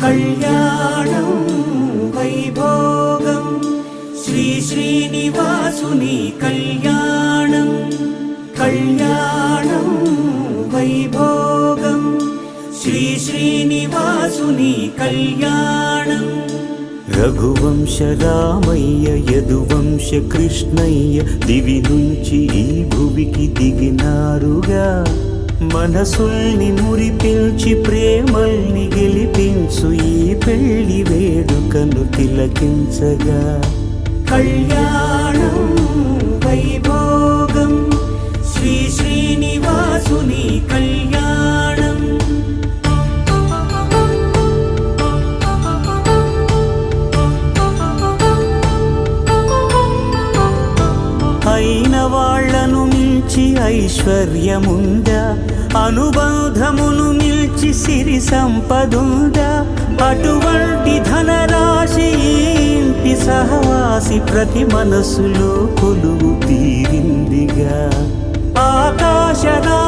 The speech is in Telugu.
కళ్యాణం వైభోగం శ్రీ శ్రీనివాసుని కళ్యాణం. కళ్యాణం వైభోగం శ్రీ శ్రీనివాసుని కళ్యాణం. రఘువంశ రామయ్య యదువంశ కృష్ణయ్య దివి నుంచి ఈ భువికి దిగినారుగా. మనసుల్ని మురిపించి ప్రేమల్ని గెలిపించు ఈ పెళ్లి వేడుకను తిలకించగా. కళ్యాణం వైభోగం శ్రీ శ్రీనివాసుని కళ్యాణం. అయిన వాళ్లను మించి ఐశ్వర్యముందా, అనుబంధమును మిల్చి సిరి సంపదుందా. అటువంటి ధనరాశి ఇంటి సహవాసి ప్రతి మనసులో కొలువు తీరిందిగా. ఆకాశరా